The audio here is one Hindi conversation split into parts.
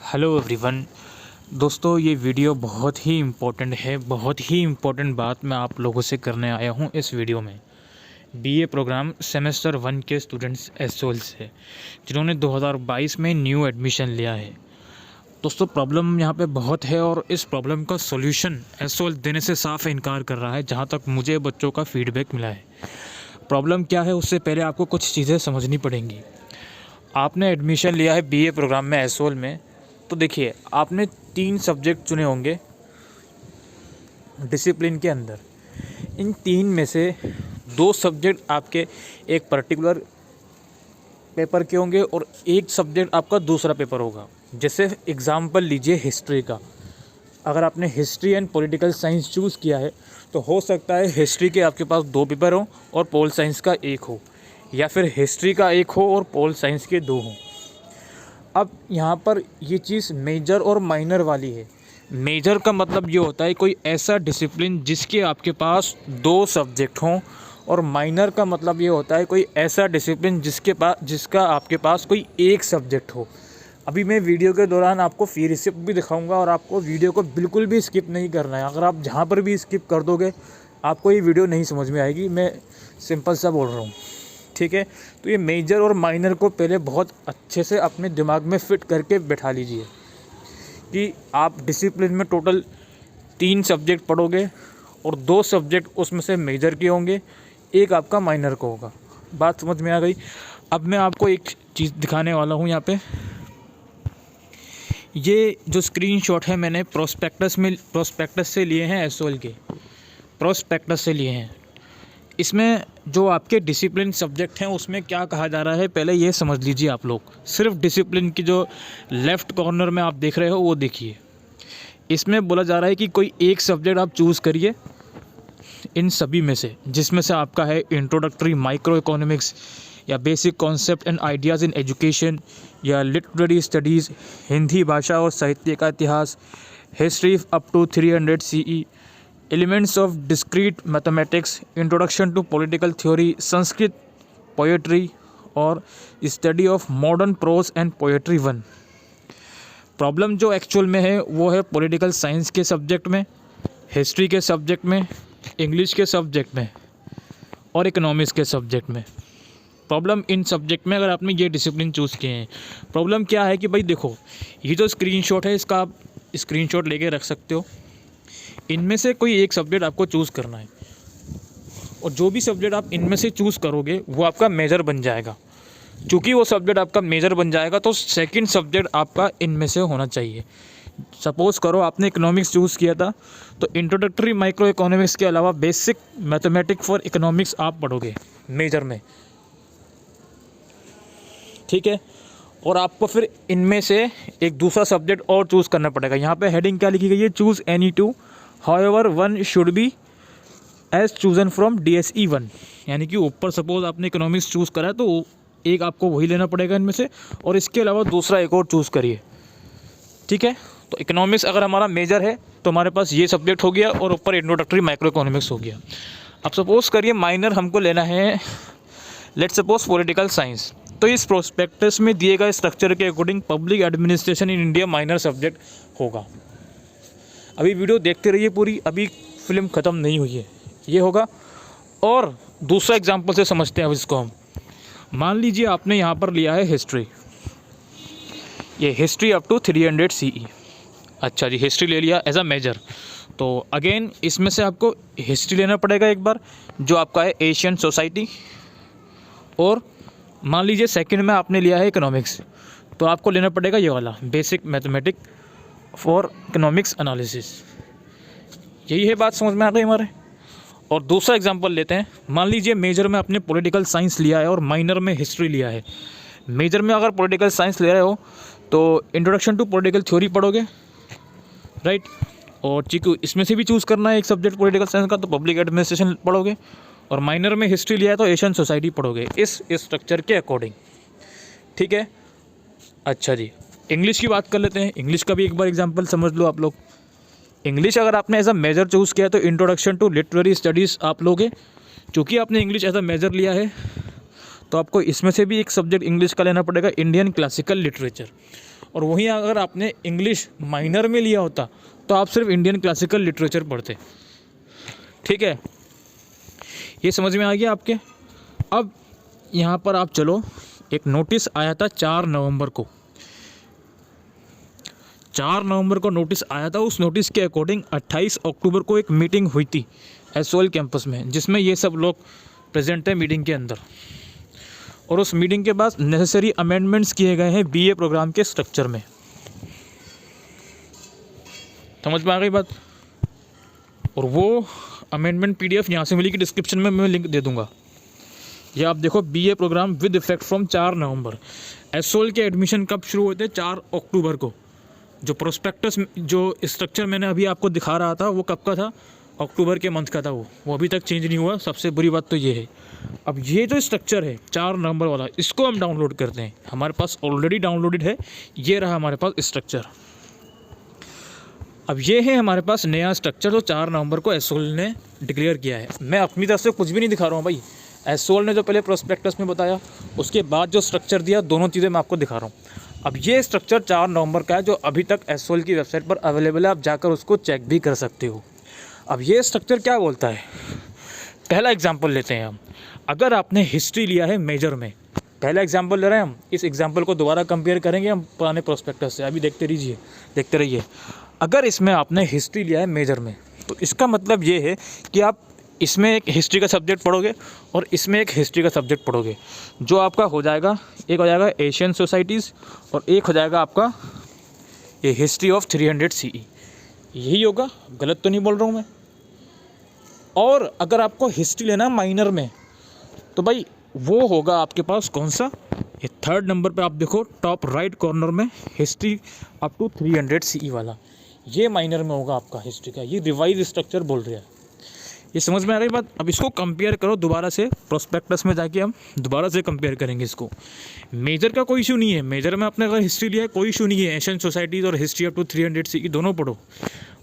Hello everyone. दोस्तों, ये वीडियो बहुत ही इम्पोर्टेंट है। बहुत ही इम्पोर्टेंट बात मैं आप लोगों से करने आया हूँ इस वीडियो में। बीए प्रोग्राम सेमेस्टर 1 के स्टूडेंट्स एसओएल से, जिन्होंने 2022 में न्यू एडमिशन लिया है। दोस्तों, प्रॉब्लम यहाँ पे बहुत है और इस प्रॉब्लम का सॉल्यूशन एसओएल देने से साफ इनकार कर रहा है, जहाँ तक मुझे बच्चों का फीडबैक मिला है। प्रॉब्लम क्या है, उससे पहले आपको कुछ चीज़ें समझनी पड़ेंगी। आपने एडमिशन लिया है बीए प्रोग्राम में एसओएल में, तो देखिए, आपने 3 सब्जेक्ट चुने होंगे डिसिप्लिन के अंदर। इन 3 में से 2 सब्जेक्ट आपके एक पर्टिकुलर पेपर के होंगे और एक सब्जेक्ट आपका दूसरा पेपर होगा। जैसे एग्ज़ाम्पल लीजिए हिस्ट्री का। अगर आपने history and political science choose किया है तो हो सकता है हिस्ट्री के आपके पास 2 पेपर हो और पोल साइंस का 1 हो, या फिर हिस्ट्री का 1 हो और पोल साइंस के 2 हों। अब यहाँ पर ये चीज़ मेजर और माइनर वाली है। मेजर का मतलब ये होता है कोई ऐसा डिसिप्लिन जिसके आपके पास 2 सब्जेक्ट हों, और माइनर का मतलब ये होता है कोई ऐसा डिसिप्लिन जिसका आपके पास कोई 1 सब्जेक्ट हो। अभी मैं वीडियो के दौरान आपको फ़ी रिसिप्ट भी दिखाऊंगा और आपको वीडियो को बिल्कुल भी स्किप नहीं करना है। अगर आप जहाँ पर भी स्किप कर दोगे आपको ये वीडियो नहीं समझ में आएगी। मैं सिंपल सा बोल रहा हूँ, ठीक है। तो ये मेजर और माइनर को पहले बहुत अच्छे से अपने दिमाग में फ़िट करके बैठा लीजिए कि आप डिसिप्लिन में टोटल 3 सब्जेक्ट पढ़ोगे और 2 सब्जेक्ट उसमें से मेजर के होंगे, 1 आपका माइनर का होगा। बात समझ में आ गई। अब मैं आपको एक चीज़ दिखाने वाला हूँ यहाँ पे। ये जो स्क्रीनशॉट है मैंने प्रोस्पेक्टस से लिए हैं, एसओएल के प्रोस्पेक्टस से लिए हैं। इसमें जो आपके डिसिप्लिन सब्जेक्ट हैं उसमें क्या कहा जा रहा है, पहले ये समझ लीजिए आप लोग। सिर्फ डिसिप्लिन की जो लेफ़्ट कॉर्नर में आप देख रहे हो वो देखिए। इसमें बोला जा रहा है कि कोई एक सब्जेक्ट आप चूज़ करिए इन सभी में से, जिसमें से आपका है इंट्रोडक्टरी माइक्रो इकोनॉमिक्स, या basic concept and ideas in education, या लिटरेरी स्टडीज़, हिंदी भाषा और साहित्य का इतिहास, history up to 300 CE, elements of discrete mathematics, introduction to political theory, Sanskrit, poetry और study of modern prose and poetry 1। Problem जो एक्चुअल में है वो है पॉलिटिकल साइंस के सब्जेक्ट में, हिस्ट्री के सब्जेक्ट में, इंग्लिश के सब्जेक्ट में और इकोनॉमिक्स के सब्जेक्ट में। प्रॉब्लम इन सब्जेक्ट में अगर आपने ये डिसिप्लिन चूज़ किए हैं। प्रॉब्लम क्या है कि भाई देखो, ये जो स्क्रीनशॉट है इसका आप स्क्रीनशॉट लेके रख सकते हो। इनमें से कोई एक सब्जेक्ट आपको चूज़ करना है और जो भी सब्जेक्ट आप इनमें से चूज़ करोगे वो आपका मेजर बन जाएगा। चूँकि वो सब्जेक्ट आपका मेजर बन जाएगा तो सेकंड सब्जेक्ट आपका इनमें से होना चाहिए। सपोज़ करो आपने इकोनॉमिक्स चूज़ किया था तो इंट्रोडक्टरी माइक्रो इकोनॉमिक्स के अलावा बेसिक मैथमेटिक्स फॉर इकोनॉमिक्स आप पढ़ोगे मेजर में, ठीक है। और आपको फिर इनमें से एक दूसरा सब्जेक्ट और चूज़ करना पड़ेगा। यहाँ पे हेडिंग क्या लिखी गई है, choose any 2, however 1 should be as chosen from DSE 1। यानी कि ऊपर सपोज आपने इकोनॉमिक्स चूज़ करा है तो एक आपको वही लेना पड़ेगा इनमें से, और इसके अलावा दूसरा एक और चूज़ करिए, ठीक है। तो इकोनॉमिक्स अगर हमारा मेजर है तो हमारे पास ये सब्जेक्ट हो गया और ऊपर इंट्रोडक्टरी माइक्रो इकोनॉमिक्स हो गया। अब सपोज़ करिए माइनर हमको लेना है, लेट्स सपोज पॉलिटिकल साइंस। तो इस प्रोस्पेक्टस में दिए गए स्ट्रक्चर के according public administration in India minor subject होगा। अभी वीडियो देखते रहिए पूरी, अभी फिल्म ख़त्म नहीं हुई है, ये होगा। और दूसरा एग्जांपल से समझते हैं अब इसको हम। मान लीजिए आपने यहाँ पर लिया है हिस्ट्री, ये हिस्ट्री अप टू 300 CE। अच्छा जी, हिस्ट्री ले लिया एज अ मेजर। तो अगेन इसमें से आपको हिस्ट्री लेना पड़ेगा एक बार, जो आपका है एशियन सोसाइटी। और मान लीजिए सेकंड में आपने लिया है इकोनॉमिक्स, तो आपको लेना पड़ेगा ये वाला basic mathematics for economics analysis. यही है बात, समझ में आ गई हमारे। और दूसरा एग्जांपल लेते हैं। मान लीजिए मेजर में आपने पॉलिटिकल साइंस लिया है और माइनर में हिस्ट्री लिया है। मेजर में अगर पॉलिटिकल साइंस ले रहे हो तो इंट्रोडक्शन टू पॉलिटिकल थ्योरी पढ़ोगे, राइट। और चूँकि इसमें से भी चूज़ करना है एक सब्जेक्ट पॉलिटिकल साइंस का, तो पब्लिक एडमिनिस्ट्रेशन पढ़ोगे। और माइनर में हिस्ट्री लिया है तो एशियन सोसाइटी पढ़ोगे इस स्ट्रक्चर के अकॉर्डिंग, ठीक है। अच्छा जी, इंग्लिश की बात कर लेते हैं। इंग्लिश का भी एक बार एग्जांपल समझ लो आप लोग। इंग्लिश अगर आपने एज अ मेजर चूज़ किया तो इंट्रोडक्शन टू लिटरेरी स्टडीज़ आप लोगे। चूँकि आपने इंग्लिश एज अ मेजर लिया है तो आपको इसमें से भी एक सब्जेक्ट इंग्लिश का लेना पड़ेगा, इंडियन क्लासिकल लिटरेचर। और वहीं अगर आपने इंग्लिश माइनर में लिया होता तो आप सिर्फ इंडियन क्लासिकल लिटरेचर पढ़ते। ठीक है, ये समझ में आ गया आपके। अब यहाँ पर आप चलो, एक नोटिस आया था 4 नवंबर को, 4 नवंबर को नोटिस आया था। उस नोटिस के अकॉर्डिंग 28 अक्टूबर को एक मीटिंग हुई थी एसओएल कैंपस में, जिसमें ये सब लोग प्रेजेंट है मीटिंग के अंदर। और उस मीटिंग के बाद नेसेसरी अमेंडमेंट्स किए गए हैं बीए प्रोग्राम के स्ट्रक्चर में। समझ में आ गई बात। और वो अमेंडमेंट पीडीएफ यहाँ से मिली कि डिस्क्रिप्शन में मैं लिंक दे दूंगा। ये आप देखो, BA program with effect from 4 November. SOL के एडमिशन कब शुरू होते? 4 अक्टूबर को। जो प्रोस्पेक्टस जो स्ट्रक्चर मैंने अभी आपको दिखा रहा था वो कब का था? अक्टूबर के मंथ का था। वो अभी तक चेंज नहीं हुआ। सबसे बुरी बात तो ये है, अब ये जो स्ट्रक्चर है 4 नवंबर वाला, इसको हम डाउनलोड करते हैं। हमारे पास ऑलरेडी डाउनलोडेड है, ये रहा हमारे पास स्ट्रक्चर। अब ये है हमारे पास नया स्ट्रक्चर जो 4 नवंबर को एसओएल ने डिक्लेयर किया है। मैं अपनी तरफ से कुछ भी नहीं दिखा रहा हूँ भाई, एसओएल ने जो पहले प्रोस्पेक्टस में बताया उसके बाद जो स्ट्रक्चर दिया, दोनों चीज़ें मैं आपको दिखा रहा हूँ। अब ये स्ट्रक्चर 4 नवंबर का है जो अभी तक एसओएल की वेबसाइट पर अवेलेबल है, आप जाकर उसको चेक भी कर सकते हो। अब ये स्ट्रक्चर क्या बोलता है? पहला एग्जाम्पल लेते हैं हम। अगर आपने हिस्ट्री लिया है मेजर में, पहला एग्जाम्पल ले रहे हैं हम, इस एग्जाम्पल को दोबारा कंपेयर करेंगे हम पुराने प्रोस्पेक्टस से। अभी देखते रहिए। अगर इसमें आपने हिस्ट्री लिया है मेजर में, तो इसका मतलब ये है कि आप इसमें एक हिस्ट्री का सब्जेक्ट पढ़ोगे और इसमें एक हिस्ट्री का सब्जेक्ट पढ़ोगे, जो आपका हो जाएगा, एक हो जाएगा एशियन सोसाइटीज़ और एक हो जाएगा आपका ये हिस्ट्री ऑफ 300 CE। यही होगा, गलत तो नहीं बोल रहा हूँ मैं। और अगर आपको हिस्ट्री लेना माइनर में, तो भाई वो होगा आपके पास कौन सा? ये 3rd नंबर पे आप देखो, टॉप राइट कॉर्नर में हिस्ट्री अप टू 300 CE वाला, ये माइनर में होगा आपका हिस्ट्री का। ये रिवाइज स्ट्रक्चर बोल रहा है। ये समझ में आ रही बात। अब इसको कंपेयर करो दोबारा से, प्रोस्पेक्टस में जाके हम दोबारा से कंपेयर करेंगे इसको। मेजर का कोई इशू नहीं है, मेजर में आपने अगर हिस्ट्री लिया है कोई इशू नहीं है, एशियन सोसाइटीज़ और हिस्ट्री अप टू 300 CE दोनों पढ़ो।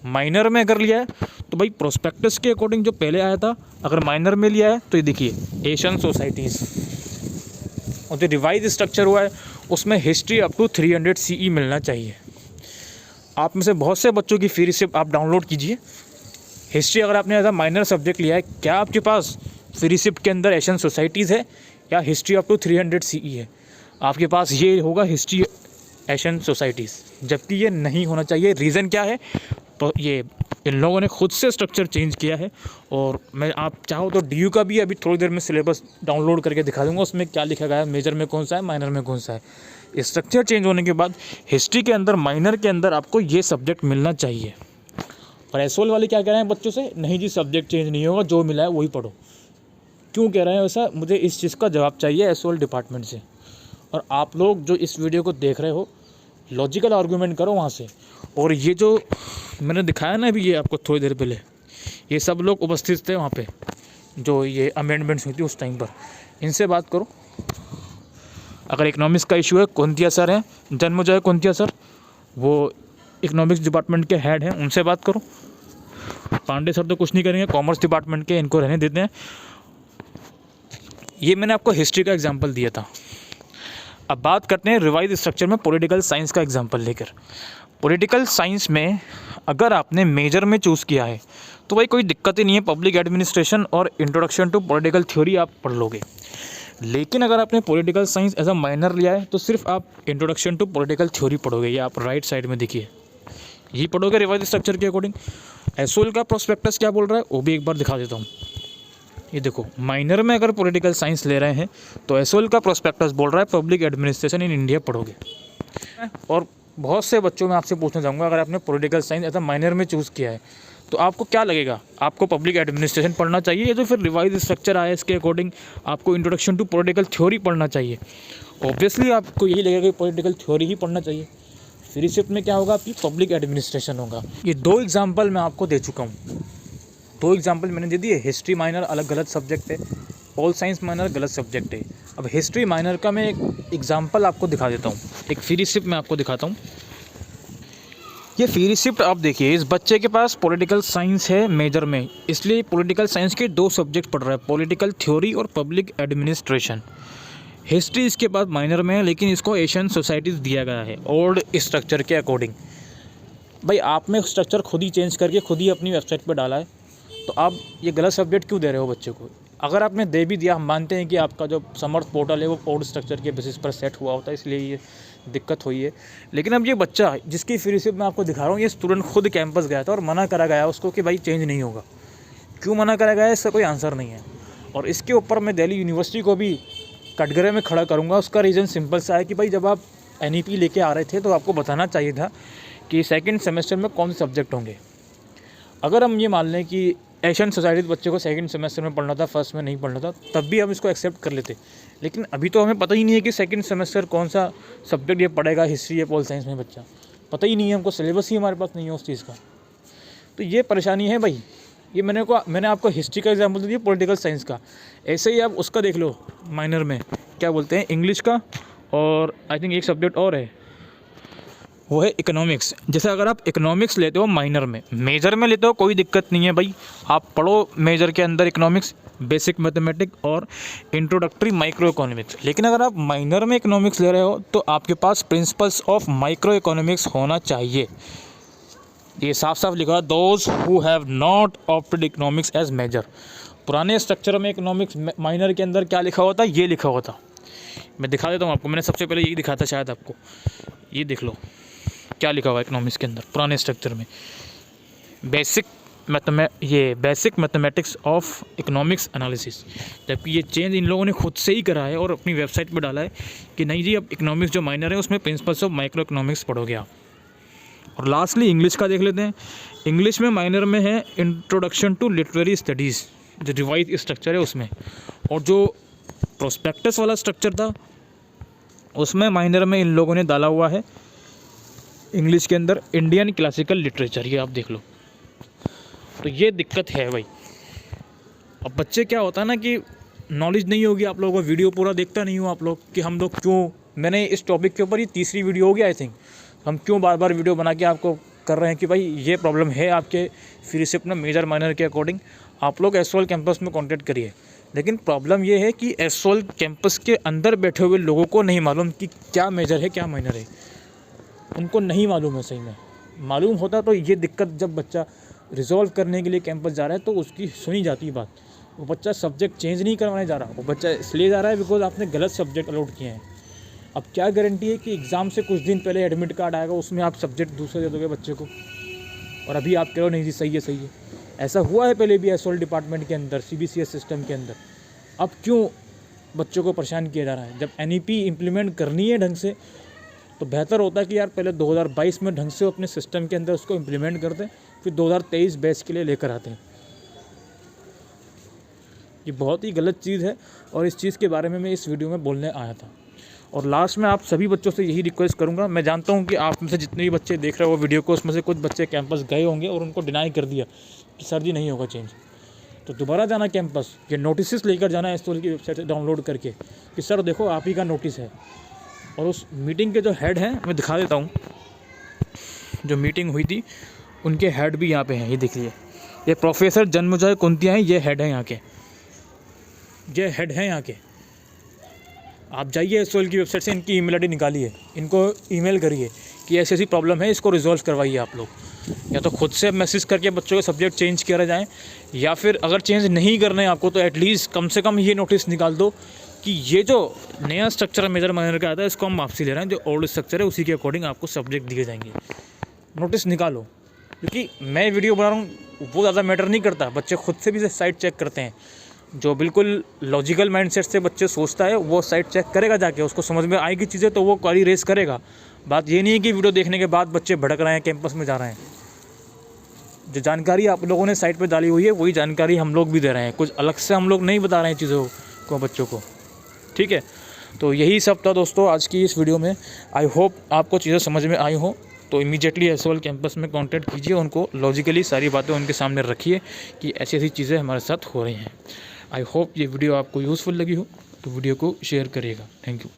माइनर में अगर लिया है तो भाई प्रोस्पेक्टस के अकॉर्डिंग जो पहले आया था, अगर माइनर में लिया है तो ये देखिए एशियन सोसाइटीज़, और जो रिवाइज स्ट्रक्चर हुआ है उसमें हिस्ट्री अप टू 300 CE मिलना चाहिए। आप में से बहुत से बच्चों की फ्री रिसिप्ट आप डाउनलोड कीजिए। हिस्ट्री अगर आपने एज अ माइनर सब्जेक्ट लिया है, क्या आपके पास फ्री रिसिप्ट के अंदर एशियन सोसाइटीज़ है या हिस्ट्री अप टू 300 CE है? आपके पास ये होगा हिस्ट्री एशियन सोसाइटीज़, जबकि ये नहीं होना चाहिए। रीज़न क्या है? तो ये इन लोगों ने खुद से स्ट्रक्चर चेंज किया है। और मैं, आप चाहो तो DU का भी अभी थोड़ी देर में सिलेबस डाउनलोड करके दिखा दूंगा, उसमें क्या लिखा गया है, मेजर में कौन सा है, माइनर में कौन सा है। स्ट्रक्चर चेंज होने के बाद हिस्ट्री के अंदर, माइनर के अंदर आपको ये सब्जेक्ट मिलना चाहिए। और एसओएल वाले क्या कह रहे हैं बच्चों से? नहीं जी, सब्जेक्ट चेंज नहीं होगा, जो मिला है वही पढ़ो। क्यों कह रहे हैं वैसा? मुझे इस चीज़ का जवाब चाहिए एसओएल डिपार्टमेंट से। और आप लोग जो इस वीडियो को देख रहे हो, लॉजिकल आर्गूमेंट करो वहाँ से। और ये जो मैंने दिखाया ना अभी, ये आपको थोड़ी देर पहले, ये सब लोग उपस्थित थे वहाँ पे जो ये अमेंडमेंट्स हुई थी उस टाइम पर, इनसे बात करो। अगर इकोनॉमिक्स का इशू है, कुंतिया सर हैं, जन्मजय कुंतिया सर, वो इकोनॉमिक्स डिपार्टमेंट के हेड हैं, उनसे बात करो। पांडे सर तो कुछ नहीं करेंगे, कॉमर्स डिपार्टमेंट के, इनको रहने देते हैं। ये मैंने आपको हिस्ट्री का एग्जांपल दिया था। अब बात करते हैं रिवाइज स्ट्रक्चर में पॉलिटिकल साइंस का एग्जांपल लेकर। पॉलिटिकल साइंस में अगर आपने मेजर में चूज़ किया है तो भाई कोई दिक्कत ही नहीं है, पब्लिक एडमिनिस्ट्रेशन और इंट्रोडक्शन टू पॉलिटिकल थ्योरी आप पढ़ लोगे। लेकिन अगर आपने political science as a minor लिया है तो सिर्फ आप इंट्रोडक्शन टू पॉलिटिकल थ्योरी पढ़ोगे। ये आप राइट साइड में देखिए, यही पढ़ोगे रिवाइज स्ट्रक्चर के अकॉर्डिंग। एसओएल का प्रोस्पेक्टस क्या बोल रहा है वो भी एक बार दिखा देता हूँ। ये देखो, माइनर में अगर पॉलिटिकल साइंस ले रहे हैं तो एसओएल का प्रोस्पेक्टस बोल रहा है पब्लिक एडमिनिस्ट्रेशन इन इंडिया पढ़ोगे। और बहुत से बच्चों में आपसे पूछना चाहूँगा, अगर आपने political science as a minor में चूज़ किया है तो आपको क्या लगेगा? आपको पब्लिक एडमिनिस्ट्रेशन पढ़ना चाहिए या तो फिर रिवाइज स्ट्रक्चर आया इसके अकॉर्डिंग आपको इंट्रोडक्शन टू पॉलिटिकल थ्योरी पढ़ना चाहिए? ऑब्वियसली आपको यही लगेगा कि पॉलिटिकल थ्योरी ही पढ़ना चाहिए। फ्री शिफ्ट में क्या होगा? आपकी पब्लिक एडमिनिस्ट्रेशन होगा। ये 2 एग्जाम्पल मैं आपको दे चुका हूँ। 2 एग्जाम्पल मैंने दे दिए। हिस्ट्री माइनर अलग गलत सब्जेक्ट है, ऑल साइंस माइनर गलत सब्जेक्ट है। अब हिस्ट्री माइनर का मैं एक एग्जाम्पल आपको दिखा देता हूँ, एक फ्री शिफ्ट मैं आपको दिखाता हूँ। ये फ्री शिफ्ट आप देखिए, इस बच्चे के पास पॉलिटिकल साइंस है मेजर में, इसलिए पॉलिटिकल साइंस के 2 सब्जेक्ट पढ़ रहा है, पॉलिटिकल थ्योरी और पब्लिक एडमिनिस्ट्रेशन। हिस्ट्री इसके बाद माइनर में है, लेकिन इसको एशियन सोसाइटीज़ दिया गया है ओल्ड स्ट्रक्चर के अकॉर्डिंग। भाई आपने स्ट्रक्चर खुद ही चेंज करके खुद ही अपनी वेबसाइट पर डाला है, तो आप ये गलत सब्जेक्ट क्यों दे रहे हो बच्चे को? अगर आपने दे भी दिया, हम मानते हैं कि आपका जो समर्थ पोर्टल है वो ओल्ड स्ट्रक्चर के बेसिस पर सेट हुआ होता है, इसलिए ये दिक्कत हुई है। लेकिन अब ये बच्चा जिसकी फ्री रिसिप्ट मैं आपको दिखा रहा हूँ, ये स्टूडेंट खुद कैंपस गया था और मना करा गया उसको कि भाई चेंज नहीं होगा। क्यों मना करा गया है, इसका कोई आंसर नहीं है। और इसके ऊपर मैं दिल्ली यूनिवर्सिटी को भी कटघरे में खड़ा करूँगा। उसका रीज़न सिंपल सा है कि भाई जब आप NEP लेके आ रहे थे तो आपको बताना चाहिए था कि सेकेंड सेमेस्टर में कौन से सब्जेक्ट होंगे। अगर हम ये मान लें कि एशियन सोसाइटी बच्चे को सेकंड सेमेस्टर में पढ़ना था, फर्स्ट में नहीं पढ़ना था, तब भी हम इसको एक्सेप्ट कर लेते। लेकिन अभी तो हमें पता ही नहीं है कि सेकंड सेमेस्टर कौन सा सब्जेक्ट ये पढ़ेगा, हिस्ट्री या पोल साइंस में बच्चा पता ही नहीं है, हमको सिलेबस ही हमारे पास नहीं है उस चीज़ का। तो ये परेशानी है भाई। ये मैंने आपको हिस्ट्री का एग्जाम्पल दे दिया, पॉलिटिकल साइंस का। ऐसे ही आप उसका देख लो, माइनर में क्या बोलते हैं, इंग्लिश का, और आई थिंक एक सब्जेक्ट और है, वो है इकोनॉमिक्स। जैसे अगर आप इकोनॉमिक्स लेते हो माइनर में, मेजर में लेते हो कोई दिक्कत नहीं है भाई, आप पढ़ो मेजर के अंदर इकोनॉमिक्स, बेसिक मैथमेटिक्स और इंट्रोडक्टरी माइक्रो इकोनॉमिक्स। लेकिन अगर आप माइनर में इकोनॉमिक्स ले रहे हो तो आपके पास प्रिंसिपल्स ऑफ माइक्रो इकोनॉमिक्स होना चाहिए। ये साफ साफ लिखा है, those who have not opted economics as major. पुराने स्ट्रक्चर में इकोनॉमिक्स माइनर के अंदर क्या लिखा होता, ये लिखा होता। मैं दिखा देता हूँ आपको, मैंने सबसे पहले यही दिखा था शायद आपको, ये देख लो क्या लिखा हुआ है इकोनॉमिक्स के अंदर पुराने स्ट्रक्चर में, basic mathematics of economics analysis. जबकि ये चेंज इन लोगों ने खुद से ही करा है और अपनी वेबसाइट पर डाला है कि नहीं जी अब इकोनॉमिक्स जो माइनर है उसमें प्रिंसिपल्स ऑफ माइक्रो इकोनॉमिक्स पढ़ोगे आप। और लास्टली इंग्लिश का देख लेते हैं। इंग्लिश में माइनर में है इंट्रोडक्शन टू लिटरेरी स्टडीज़, जो रिवाइज स्ट्रक्चर है उसमें, और जो प्रोस्पेक्टस वाला स्ट्रक्चर था उसमें माइनर में इन लोगों ने डाला हुआ है इंग्लिश के अंदर इंडियन क्लासिकल लिटरेचर। ये आप देख लो। तो ये दिक्कत है भाई। अब बच्चे क्या होता है ना कि नॉलेज नहीं होगी आप लोगों को, वीडियो पूरा देखता नहीं हो आप लोग कि हम लोग क्यों, मैंने इस टॉपिक के ऊपर ये तीसरी वीडियो होगी आई थिंक, हम क्यों बार बार वीडियो बना के आपको कर रहे हैं कि भाई ये प्रॉब्लम है आपके फ्री रिसिप्ट में मेजर माइनर के अकॉर्डिंग। आप लोग एसओएल कैंपस में कॉन्टैक्ट करिए। लेकिन प्रॉब्लम ये है कि एसओएल कैंपस के अंदर बैठे हुए लोगों को नहीं मालूम कि क्या मेजर है क्या माइनर है, उनको नहीं मालूम है। सही में मालूम होता तो ये दिक्कत, जब बच्चा रिजॉल्व करने के लिए कैंपस जा रहा है तो उसकी सुनी जाती बात। वो बच्चा सब्जेक्ट चेंज नहीं करवाने जा रहा, वो बच्चा इसलिए जा रहा है बिकॉज आपने गलत सब्जेक्ट अलॉट किए हैं। अब क्या गारंटी है कि एग्ज़ाम से कुछ दिन पहले एडमिट कार्ड आएगा उसमें आप सब्जेक्ट दूसरे दे दोगे बच्चे को, और अभी आप कह रहे हो नहीं जी सही है। ऐसा हुआ है पहले भी एसओएल डिपार्टमेंट के अंदर, CBCS सिस्टम के अंदर। अब क्यों बच्चों को परेशान किया जा रहा है? जब NEP इम्प्लीमेंट करनी है ढंग से तो बेहतर होता है कि यार पहले 2022 में ढंग से अपने सिस्टम के अंदर उसको इम्प्लीमेंट करते हैं, फिर 2023 बैच के लिए लेकर आते हैं। ये बहुत ही गलत चीज़ है और इस चीज़ के बारे में मैं इस वीडियो में बोलने आया था। और लास्ट में आप सभी बच्चों से यही रिक्वेस्ट करूंगा, मैं जानता हूं कि आप में से जितने भी बच्चे देख रहे हो वो वीडियो को, उसमें से कुछ बच्चे कैंपस गए होंगे और उनको डिनाई कर दिया कि सर जी नहीं होगा चेंज। तो दोबारा जाना कैंपस, ये नोटिस लेकर जाना है एसओएल की वेबसाइट से डाउनलोड करके कि सर देखो आप ही का नोटिस है। और उस मीटिंग के जो हेड हैं मैं दिखा देता हूँ, जो मीटिंग हुई थी उनके हेड भी यहाँ पे हैं, ये देख लीजिए। ये प्रोफेसर जन्मजय कुंतिया हैं, ये हेड हैं यहाँ के, ये हेड हैं यहाँ के। आप जाइए एसओएल की वेबसाइट से इनकी ईमेल आईडी निकालिए, इनको ईमेल करिए कि ऐसी ऐसी प्रॉब्लम है, इसको रिजॉल्व करवाइए आप लोग। या तो खुद से मैसेज करके बच्चों के सब्जेक्ट चेंज किया जाए, या फिर अगर चेंज नहीं करना है आपको तो एटलीस्ट कम से कम ये नोटिस निकाल दो कि ये जो नया स्ट्रक्चर मेजर माइनर का आता है इसको हम वापसी ले रहे हैं, जो ओल्ड स्ट्रक्चर है उसी के अकॉर्डिंग आपको सब्जेक्ट दिए जाएंगे। नोटिस निकालो, क्योंकि मैं वीडियो बना रहा हूँ वो ज़्यादा मैटर नहीं करता, बच्चे खुद से भी साइट चेक करते हैं। जो बिल्कुल लॉजिकल माइंडसेट से बच्चे सोचता है वो साइट चेक करेगा जाके, उसको समझ में आएगी चीज़ें तो वो क्वेरी रेस करेगा। बात ये नहीं है कि वीडियो देखने के बाद बच्चे भड़क रहे हैं, कैंपस में जा रहे हैं। जो जानकारी आप लोगों ने साइट पे डाली हुई है वही जानकारी हम लोग भी दे रहे हैं, कुछ अलग से हम लोग नहीं बता रहे हैं चीज़ों को बच्चों को, ठीक है। तो यही सब था दोस्तों आज की इस वीडियो में। आई होप आपको चीज़ें समझ में आई हो। तो इमीडिएटली एसओएल कैंपस में कांटेक्ट कीजिए, उनको लॉजिकली सारी बातें उनके सामने रखिए कि ऐसी ऐसी चीज़ें हमारे साथ हो रही हैं। आई होप ये वीडियो आपको यूज़फुल लगी हो, तो वीडियो को शेयर करिएगा। Thank you.